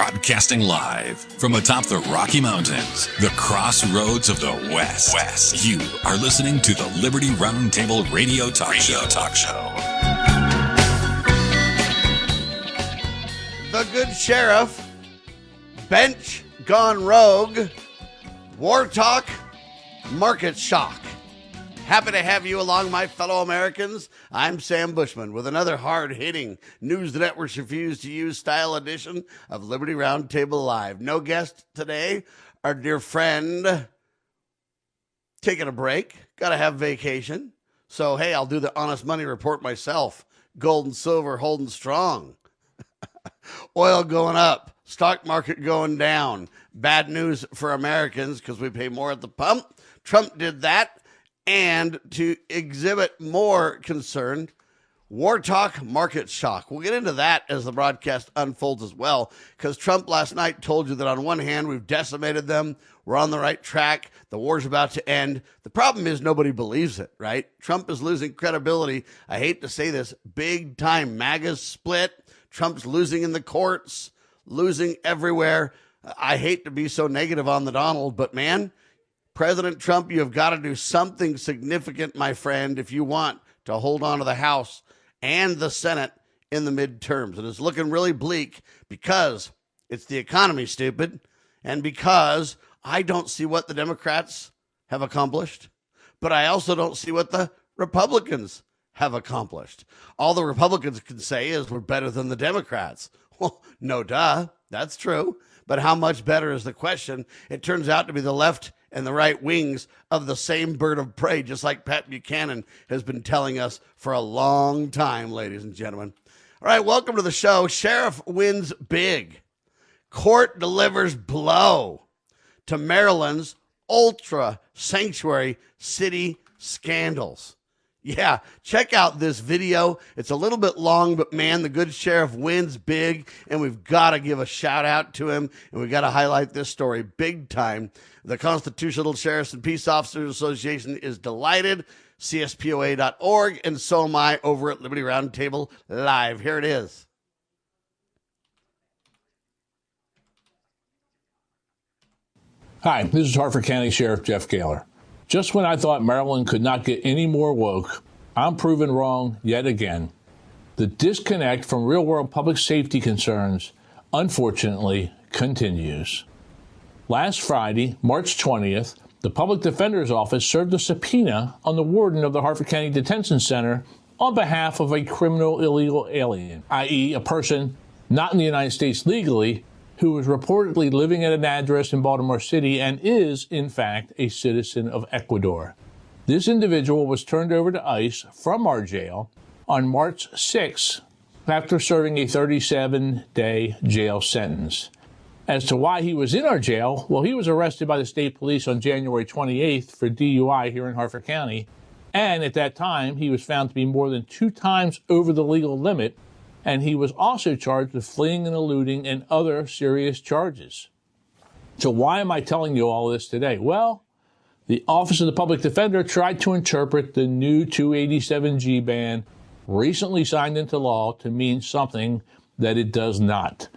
Broadcasting live from atop the Rocky Mountains, the crossroads of the West. You are listening to the Liberty Roundtable Radio Talk Show. The Good Sheriff, Bench Gone Rogue, War Talk, Market Shock. Happy to have you along, my fellow Americans. I'm Sam Bushman with another hard-hitting News the Networks Refuse to Use style edition of Liberty Roundtable Live. No guest today. Our dear friend taking a break. Got to have vacation. So, hey, I'll do the honest money report myself. Gold and silver holding strong. Oil going up. Stock market going down. Bad news for Americans because we pay more at the pump. Trump did that. And to exhibit more concern, War Talk, Market Shock. We'll get into that as the broadcast unfolds as well, because Trump last night told you that on one hand, we've decimated them. We're on the right track. The war's about to end. The problem is nobody believes it, right? Trump is losing credibility. I hate to say this, big time. MAGA's split. Trump's losing in the courts, losing everywhere. I hate to be so negative on the Donald, but man, President Trump, you have got to do something significant, my friend, if you want to hold on to the House and the Senate in the midterms. And it's looking really bleak because it's the economy, stupid, and because I don't see what the Democrats have accomplished, but I also don't see what the Republicans have accomplished. All the Republicans can say is we're better than the Democrats. Well, no duh, that's true. But how much better is the question? It turns out to be the left and the right wings of the same bird of prey, just like Pat Buchanan has been telling us for a long time, ladies and gentlemen. All right, welcome to the show. Sheriff wins big. Court delivers blow to Maryland's ultra sanctuary city scandals. Yeah, check out this video. It's a little bit long, but man, the good sheriff wins big, and we've got to give a shout out to him, and we've got to highlight this story big time. The Constitutional Sheriffs and Peace Officers Association is delighted, CSPOA.org, and so am I over at Liberty Roundtable Live. Here it is. Hi, this is Hartford County Sheriff Jeff Gahler. Just when I thought Maryland could not get any more woke, I'm proven wrong yet again. The disconnect from real-world public safety concerns, unfortunately, continues. Last Friday, March 20th, the Public Defender's Office served a subpoena on the warden of the Hartford County Detention Center on behalf of a criminal illegal alien, i.e. a person not in the United States legally, who was reportedly living at an address in Baltimore City and is, in fact, a citizen of Ecuador. This individual was turned over to ICE from our jail on March 6th after serving a 37-day jail sentence. As to why he was in our jail, well, he was arrested by the state police on January 28th for DUI here in Hartford County, and at that time, he was found to be more than 2 times over the legal limit, and he was also charged with fleeing and eluding and other serious charges. So why am I telling you all this today? Well, the Office of the Public Defender tried to interpret the new 287G ban recently signed into law to mean something that it does not.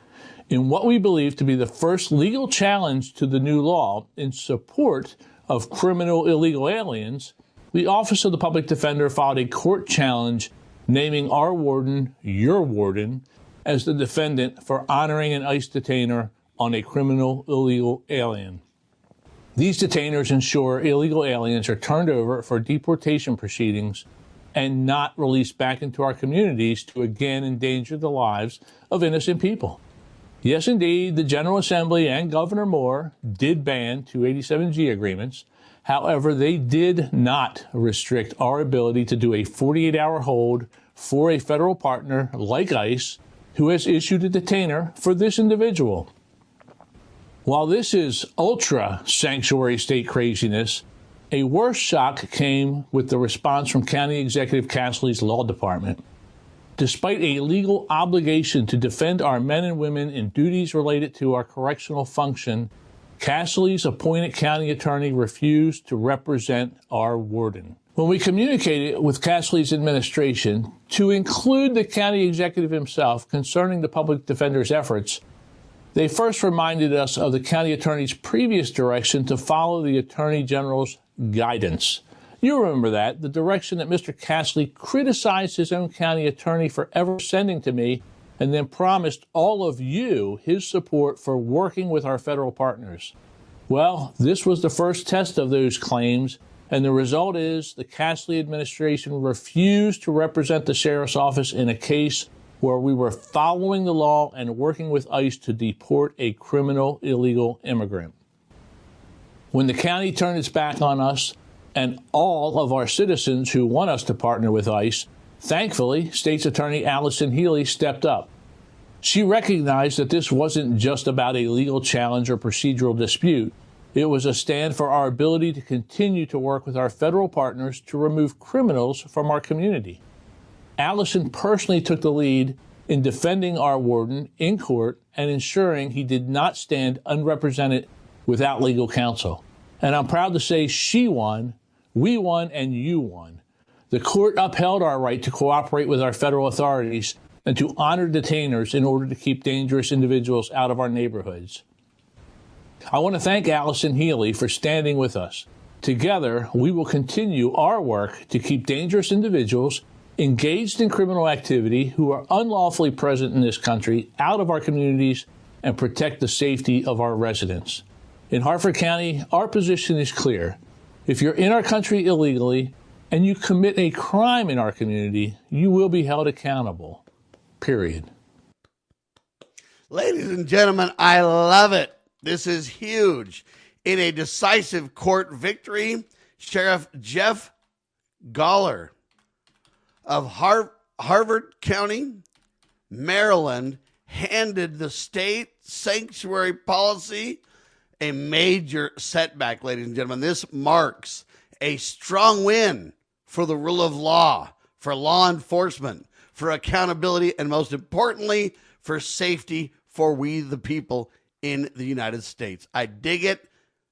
In what we believe to be the first legal challenge to the new law in support of criminal illegal aliens, the Office of the Public Defender filed a court challenge naming our warden, your warden, as the defendant for honoring an ICE detainer on a criminal illegal alien. These detainers ensure illegal aliens are turned over for deportation proceedings and not released back into our communities to again endanger the lives of innocent people. Yes, indeed, the General Assembly and Governor Moore did ban 287G agreements. However, they did not restrict our ability to do a 48-hour hold for a federal partner like ICE who has issued a detainer for this individual. While this is ultra sanctuary state craziness, a worse shock came with the response from County Executive Cassidy's law department. Despite a legal obligation to defend our men and women in duties related to our correctional function, Cassidy's appointed county attorney refused to represent our warden. When we communicated with Cassidy's administration to include the county executive himself concerning the public defender's efforts, They first reminded us of the county attorney's previous direction to follow the attorney general's guidance. You remember that, the direction that Mr. Castley criticized his own county attorney for ever sending to me, and then promised all of you his support for working with our federal partners. Well, this was the first test of those claims, and the result is the Castley administration refused to represent the sheriff's office in a case where we were following the law and working with ICE to deport a criminal illegal immigrant. When the county turned its back on us and all of our citizens who want us to partner with ICE, thankfully, State's Attorney Allison Healy stepped up. She recognized that this wasn't just about a legal challenge or procedural dispute. It was a stand for our ability to continue to work with our federal partners to remove criminals from our community. Allison personally took the lead in defending our warden in court and ensuring he did not stand unrepresented without legal counsel. And I'm proud to say she won, we won, and you won. The court upheld our right to cooperate with our federal authorities and to honor detainers in order to keep dangerous individuals out of our neighborhoods. I want to thank Allison Healy for standing with us. Together, we will continue our work to keep dangerous individuals engaged in criminal activity who are unlawfully present in this country out of our communities and protect the safety of our residents. In Hartford County, our position is clear. If you're in our country illegally and you commit a crime in our community, you will be held accountable. Period. Ladies and gentlemen, I love it. This is huge. In a decisive court victory, Sheriff Jeff Gahler of Hartford County, Maryland, handed the state sanctuary policy a major setback, ladies and gentlemen. This marks a strong win for the rule of law, for law enforcement, for accountability, and most importantly, for safety for we the people in the United States. I dig it.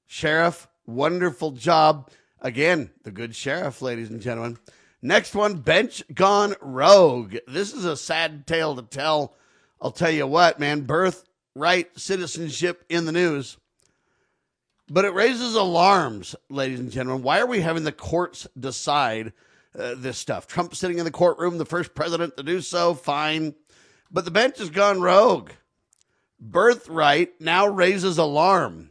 Sheriff, wonderful job. Again, the good sheriff, ladies and gentlemen. Next one, bench gone rogue. This is a sad tale to tell. I'll tell you what, man, birthright citizenship in the news. But it raises alarms, ladies and gentlemen. Why are we having the courts decide this stuff? Trump sitting in the courtroom, the first president to do so, fine. But the bench has gone rogue. Birthright now raises alarm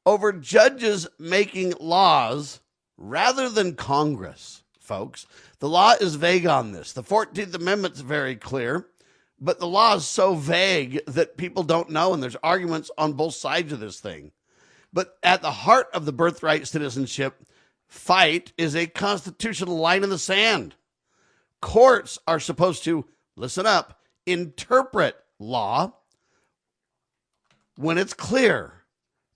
over judges making laws rather than Congress, folks. The law is vague on this. The 14th Amendment's very clear, but the law is so vague that people don't know, and there's arguments on both sides of this thing. But at the heart of the birthright citizenship fight is a constitutional line in the sand. Courts are supposed to, listen up, interpret law when it's clear.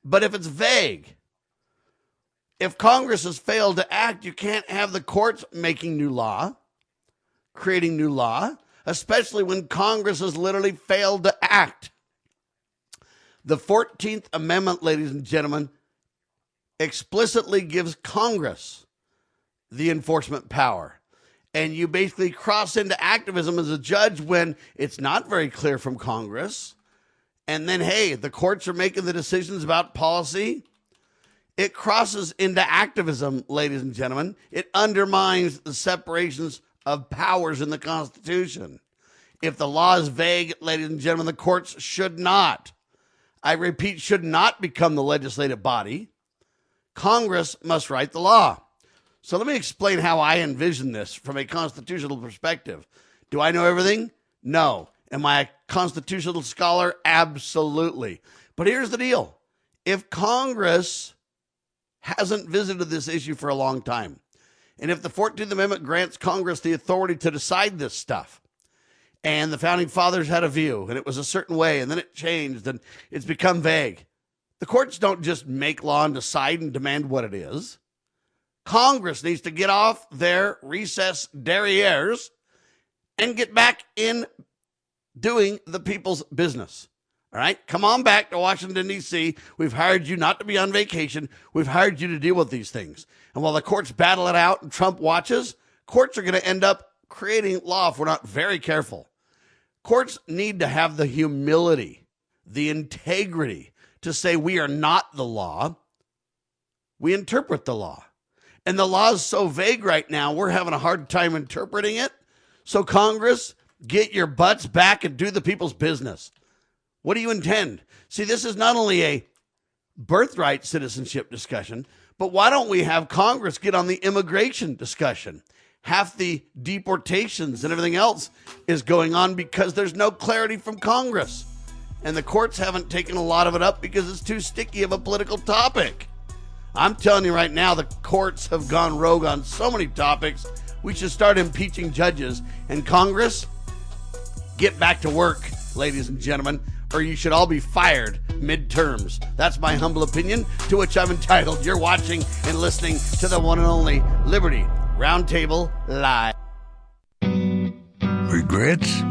But if it's vague, if Congress has failed to act, you can't have the courts making new law, creating new law, especially when Congress has literally failed to act. The 14th Amendment, ladies and gentlemen, explicitly gives Congress the enforcement power. And you basically cross into activism as a judge when it's not very clear from Congress. And then, hey, the courts are making the decisions about policy. It crosses into activism, ladies and gentlemen. It undermines the separations of powers in the Constitution. If the law is vague, ladies and gentlemen, the courts should not, I repeat, should not become the legislative body. Congress must write the law. So let me explain how I envision this from a constitutional perspective. Do I know everything? No. Am I a constitutional scholar? Absolutely. But here's the deal. If Congress hasn't visited this issue for a long time, and if the 14th Amendment grants Congress the authority to decide this stuff, and the Founding Fathers had a view, and it was a certain way, and then it changed, and it's become vague, the courts don't just make law and decide and demand what it is. Congress needs to get off their recess derrieres and get back in doing the people's business. All right? Come on back to Washington, D.C. We've hired you not to be on vacation. We've hired you to deal with these things. And while the courts battle it out and Trump watches, courts are going to end up creating law if we're not very careful. Courts need to have the humility the integrity to say we are not the law. We interpret the law. And the law is so vague right now, we're having a hard time interpreting it. So Congress, get your butts back and do the people's business. What do you intend? See, this is not only a birthright citizenship discussion, but why don't we have Congress get on the immigration discussion? Half the deportations and everything else is going on because there's no clarity from Congress. And the courts haven't taken a lot of it up because it's too sticky of a political topic. I'm telling you right now, the courts have gone rogue on so many topics. We should start impeaching judges. And Congress, get back to work, ladies and gentlemen, or you should all be fired midterms. That's my humble opinion, to which I'm entitled. You're watching and listening to the one and only Liberty Roundtable Live. Regrets?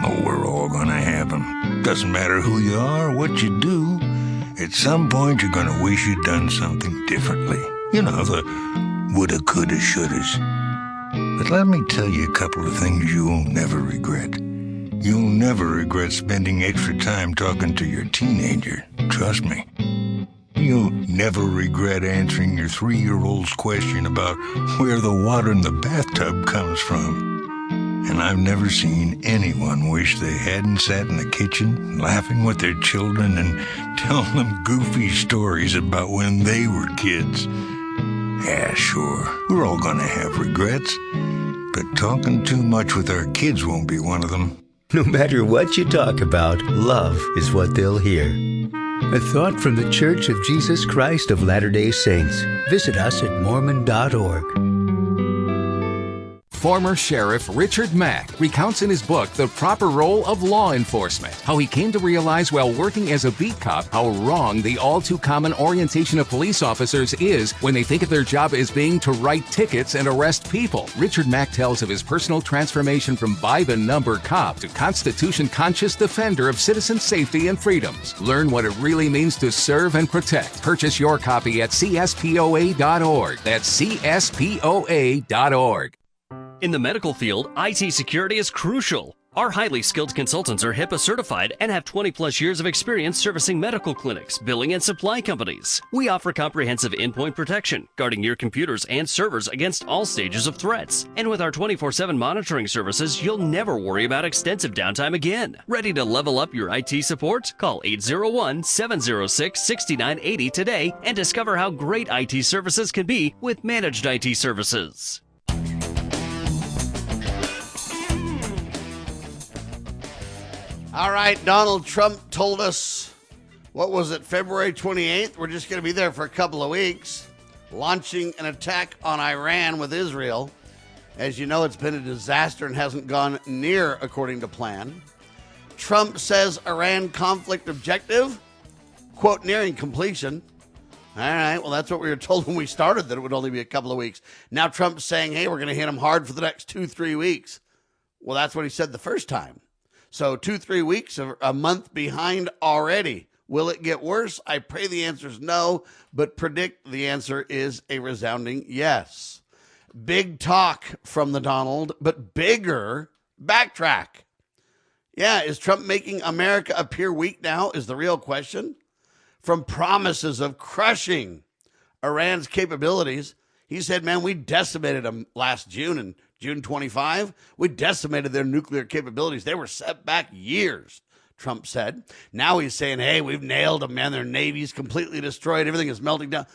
Oh, we're all gonna have them. Doesn't matter who you are or what you do. At some point, you're gonna wish you'd done something differently. You know, the woulda, coulda, shouldas. But let me tell you a couple of things you'll never regret. You'll never regret spending extra time talking to your teenager. Trust me. You'll never regret answering your 3-year-old's question about where the water in the bathtub comes from. And I've never seen anyone wish they hadn't sat in the kitchen laughing with their children and telling them goofy stories about when they were kids. Yeah, sure, we're all gonna have regrets, but talking too much with our kids won't be one of them. No matter what you talk about, love is what they'll hear. A thought from the Church of Jesus Christ of Latter-day Saints. Visit us at Mormon.org. Former Sheriff Richard Mack recounts in his book The Proper Role of Law Enforcement how he came to realize while working as a beat cop how wrong the all-too-common orientation of police officers is when they think of their job as being to write tickets and arrest people. Richard Mack tells of his personal transformation from by-the-number cop to Constitution-conscious defender of citizen safety and freedoms. Learn what it really means to serve and protect. Purchase your copy at CSPOA.org. That's CSPOA.org. In the medical field, IT security is crucial. Our highly skilled consultants are HIPAA certified and have 20-plus years of experience servicing medical clinics, billing, and supply companies. We offer comprehensive endpoint protection, guarding your computers and servers against all stages of threats. And with our 24/7 monitoring services, you'll never worry about extensive downtime again. Ready to level up your IT support? Call 801-706-6980 today and discover how great IT services can be with managed IT services. All right, Donald Trump told us, what was it, February 28th? We're just going to be there for a couple of weeks, launching an attack on Iran with Israel. As you know, it's been a disaster and hasn't gone near according to plan. Trump says Iran conflict objective, quote, nearing completion. All right, well, that's what we were told when we started, that it would only be a couple of weeks. Now Trump's saying, hey, we're going to hit him hard for the next 2-3 weeks. Well, that's what he said the first time. So 2-3 weeks, a month behind already. Will it get worse? I pray the answer is no, but predict the answer is a resounding yes. Big talk from the Donald, but bigger backtrack. Yeah, is Trump making America appear weak now is the real question. From promises of crushing Iran's capabilities, he said, man, we decimated them last June and June 25, we decimated their nuclear capabilities. They were set back years, Trump said. Now he's saying, hey, we've nailed them, man. Their navy's completely destroyed. Everything is melting down.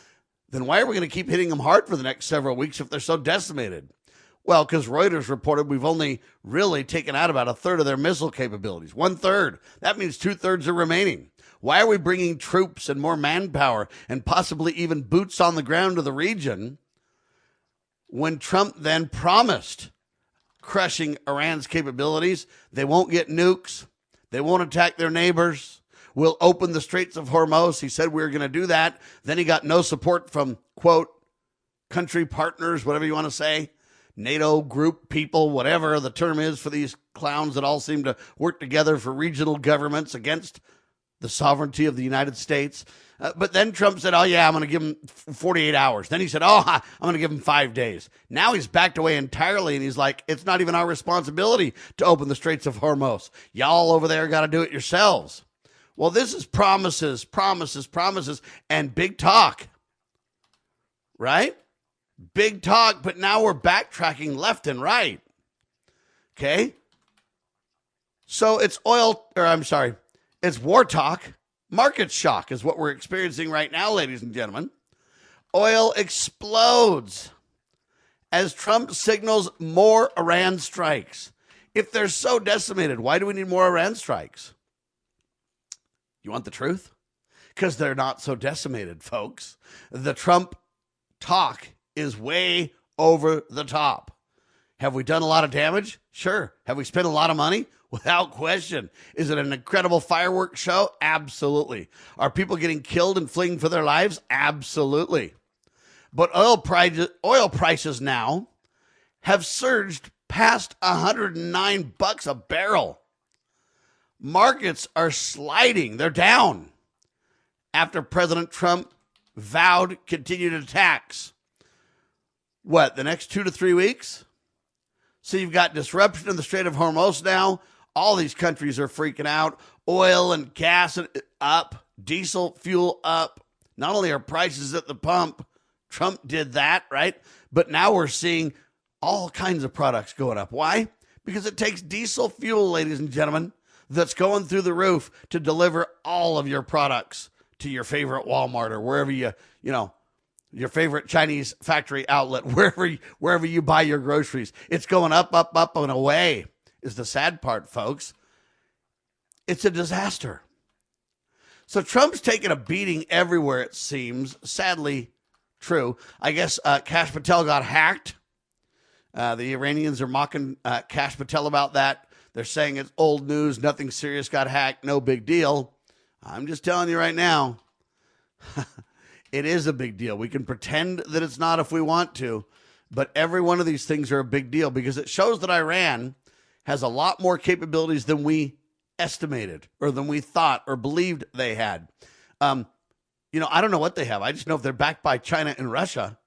Then why are we going to keep hitting them hard for the next several weeks if they're so decimated? Well, because Reuters reported we've only really taken out about a third of their missile capabilities. 1/3. That means 2/3 are remaining. Why are we bringing troops and more manpower and possibly even boots on the ground to the region when Trump then promised crushing Iran's capabilities? They won't get nukes. They won't attack their neighbors. We'll open the Straits of Hormuz. He said we were going to do that. Then he got no support from, quote, country partners, whatever you want to say, NATO group people, whatever the term is for these clowns that all seem to work together for regional governments against the sovereignty of the United States. But then Trump said, oh, yeah, I'm going to give him 48 hours. Then he said, oh, I'm going to give him 5 days. Now he's backed away entirely, and he's like, it's not even our responsibility to open the Straits of Hormuz. Y'all over there got to do it yourselves. Well, this is promises, and big talk, right? Big talk, but now we're backtracking left and right. Okay? So it's it's war talk. Market shock is what we're experiencing right now, ladies and gentlemen. Oil explodes as Trump signals more Iran strikes. If they're so decimated, why do we need more Iran strikes? You want the truth? Because they're not so decimated, folks. The Trump talk is way over the top. Have we done a lot of damage? Sure. Have we spent a lot of money? Without question. Is it an incredible fireworks show? Absolutely. Are people getting killed and fleeing for their lives? Absolutely. But oil prices now have surged past $109 a barrel. Markets are sliding. They're down after President Trump vowed continued attacks. What, the next 2 to 3 weeks? So you've got disruption in the Strait of Hormuz now. All these countries are freaking out. Oil and gas up, diesel fuel up. Not only are prices at the pump, Trump did that, right? But now we're seeing all kinds of products going up. Why? Because it takes diesel fuel, ladies and gentlemen, that's going through the roof to deliver all of your products to your favorite Walmart or wherever your favorite Chinese factory outlet, wherever you buy your groceries. It's going up, and away is the sad part, folks. It's a disaster. So Trump's taking a beating everywhere, it seems. Sadly, true. I guess Kash Patel got hacked. The Iranians are mocking Kash Patel about that. They're saying it's old news. Nothing serious got hacked. No big deal. I'm just telling you right now, it is a big deal. We can pretend that it's not if we want to, but every one of these things are a big deal because it shows that Iran has a lot more capabilities than we estimated or than we thought or believed they had. I don't know what they have. I just know if they're backed by China and Russia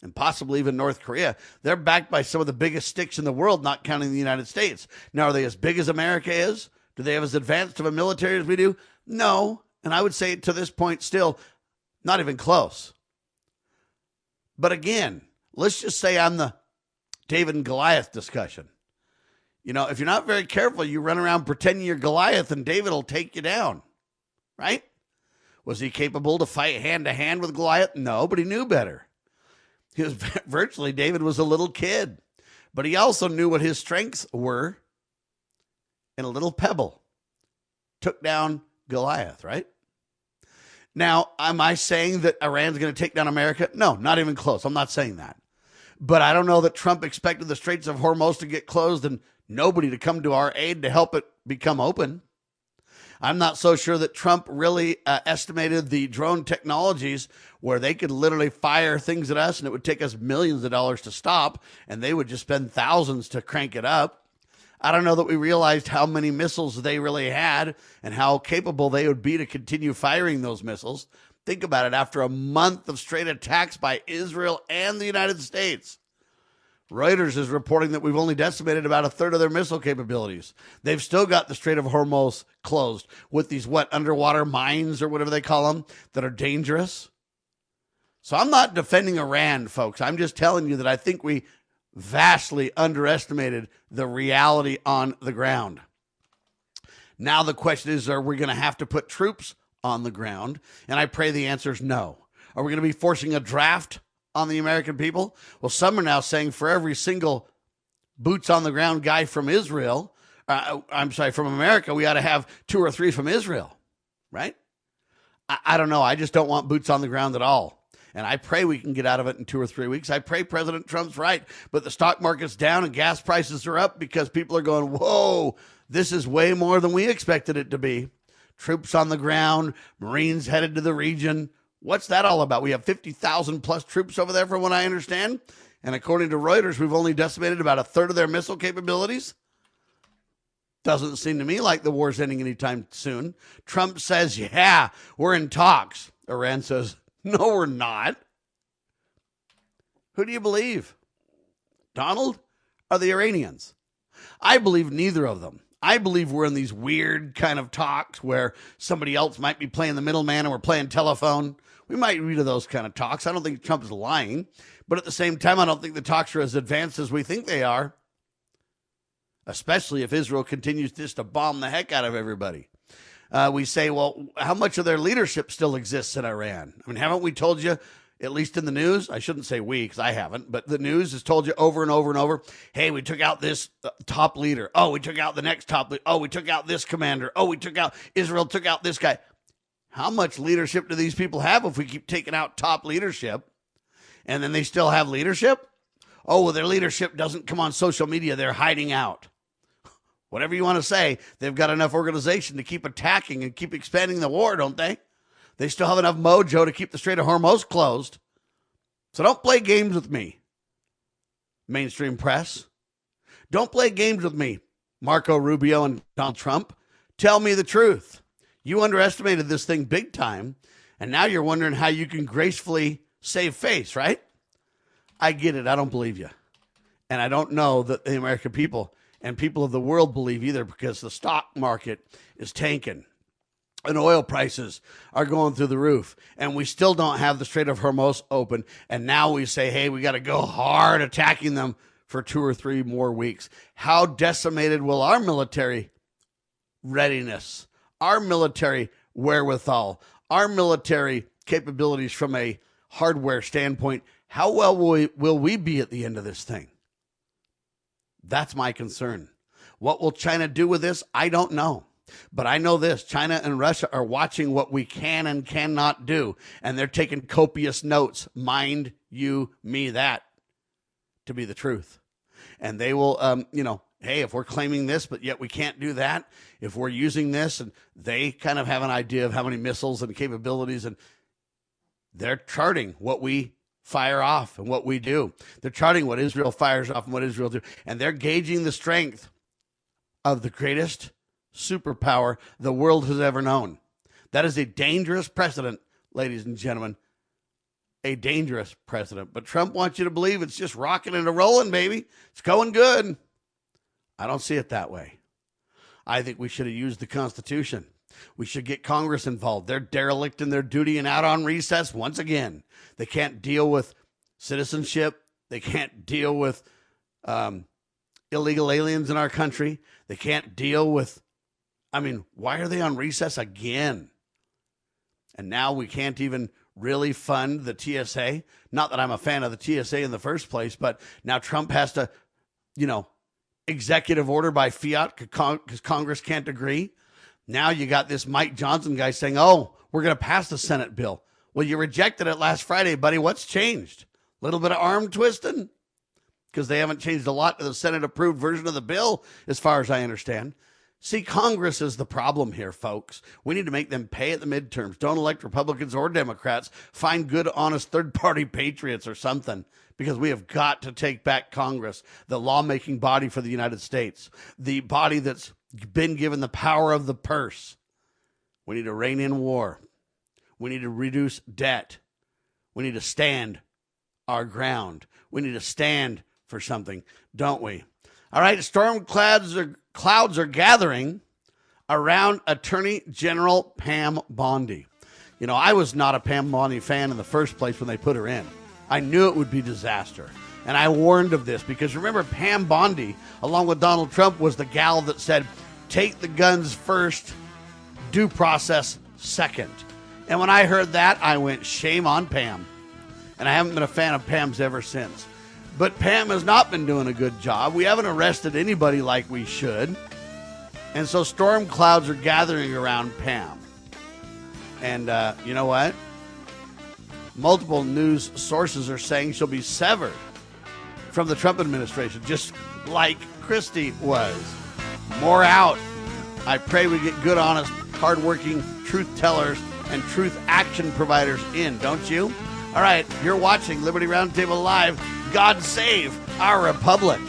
and possibly even North Korea, they're backed by some of the biggest sticks in the world, not counting the United States. Now, are they as big as America is? Do they have as advanced of a military as we do? No. And I would say to this point still, not even close. But again, let's just say on the David and Goliath discussion. If you're not very careful, you run around pretending you're Goliath and David will take you down, right? Was he capable to fight hand-to-hand with Goliath? No, but he knew better. David was a little kid, but he also knew what his strengths were, and a little pebble took down Goliath, right? Now, am I saying that Iran's going to take down America? No, not even close. I'm not saying that. But I don't know that Trump expected the Straits of Hormuz to get closed and nobody to come to our aid to help it become open. I'm not so sure that Trump really estimated the drone technologies where they could literally fire things at us and it would take us millions of dollars to stop and they would just spend thousands to crank it up. I don't know that we realized how many missiles they really had and how capable they would be to continue firing those missiles. Think about it. After a month of straight attacks by Israel and the United States, Reuters is reporting that we've only decimated about a third of their missile capabilities. They've still got the Strait of Hormuz closed with these underwater mines or whatever they call them that are dangerous. So I'm not defending Iran, folks. I'm just telling you that I think we vastly underestimated the reality on the ground. Now the question is, are we going to have to put troops on the ground? And I pray the answer is no. Are we going to be forcing a draft on the American people? Well, some are now saying for every single boots on the ground guy from Israel, from America, we ought to have 2 or 3 from Israel, right? I don't know. I just don't want boots on the ground at all. And I pray we can get out of it in 2 or 3 weeks. I pray President Trump's right, but the stock market's down and gas prices are up because people are going, whoa, this is way more than we expected it to be. Troops on the ground, Marines headed to the region. What's that all about? We have 50,000 plus troops over there from what I understand. And according to Reuters, we've only decimated about a third of their missile capabilities. Doesn't seem to me like the war's ending anytime soon. Trump says, yeah, we're in talks. Iran says, no, we're not. Who do you believe? Donald or the Iranians? I believe neither of them. I believe we're in these weird kind of talks where somebody else might be playing the middleman and we're playing telephone. We might read of those kind of talks. I don't think Trump is lying, but at the same time, I don't think the talks are as advanced as we think they are, especially if Israel continues just to bomb the heck out of everybody. We say, well, how much of their leadership still exists in Iran? I mean, haven't we told you, at least in the news? I shouldn't say we, because I haven't, but the news has told you over and over and over, hey, we took out this top leader. Oh, we took out the next top leader. Oh, we took out this commander. Oh, Israel took out this guy. How much leadership do these people have if we keep taking out top leadership and then they still have leadership? Oh, well, their leadership doesn't come on social media. They're hiding out. Whatever you want to say, they've got enough organization to keep attacking and keep expanding the war, don't they? They still have enough mojo to keep the Strait of Hormuz closed. So don't play games with me, mainstream press. Don't play games with me, Marco Rubio and Donald Trump. Tell me the truth. You underestimated this thing big time, and now you're wondering how you can gracefully save face, right? I get it. I don't believe you. And I don't know that the American people and people of the world believe either, because the stock market is tanking and oil prices are going through the roof, and we still don't have the Strait of Hormuz open. And now we say, hey, we got to go hard attacking them for 2 or 3 more weeks. How decimated will our military readiness, our military wherewithal, our military capabilities from a hardware standpoint, how well will we be at the end of this thing? That's my concern. What will China do with this? I don't know. But I know this, China and Russia are watching what we can and cannot do, and they're taking copious notes. Mind you, me that to be the truth. And they will, hey, if we're claiming this, but yet we can't do that, if we're using this, and they kind of have an idea of how many missiles and capabilities, and they're charting what we fire off and what we do. They're charting what Israel fires off and what Israel do. And they're gauging the strength of the greatest superpower the world has ever known. That is a dangerous precedent, ladies and gentlemen. A dangerous precedent. But Trump wants you to believe it's just rocking and rolling, baby. It's going good. I don't see it that way. I think we should have used the Constitution. We should get Congress involved. They're derelict in their duty and out on recess once again. They can't deal with citizenship. They can't deal with illegal aliens in our country. They can't deal with, why are they on recess again? And now we can't even really fund the TSA. Not that I'm a fan of the TSA in the first place, but now Trump has to, executive order by fiat because Congress can't agree. Now you got this Mike Johnson guy saying, oh, we're going to pass the Senate bill. Well, you rejected it last Friday, buddy. What's changed? A little bit of arm twisting? Because they haven't changed a lot to the Senate-approved version of the bill, as far as I understand. See, Congress is the problem here, folks. We need to make them pay at the midterms. Don't elect Republicans or Democrats. Find good, honest, third-party patriots or something, because we have got to take back Congress, the lawmaking body for the United States, the body that's been given the power of the purse. We need to rein in war. We need to reduce debt. We need to stand our ground. We need to stand for something, don't we? All right, storm clouds are gathering around Attorney General Pam Bondi. I was not a Pam Bondi fan in the first place when they put her in. I knew it would be disaster. And I warned of this because remember, Pam Bondi, along with Donald Trump, was the gal that said, take the guns first, due process second. And when I heard that, I went, shame on Pam. And I haven't been a fan of Pam's ever since. But Pam has not been doing a good job. We haven't arrested anybody like we should. And so storm clouds are gathering around Pam. And you know what? Multiple news sources are saying she'll be severed from the Trump administration, just like Christie was. More out. I pray we get good, honest, hardworking truth tellers and truth action providers in, don't you? All right, you're watching Liberty Roundtable Live. God save our republic.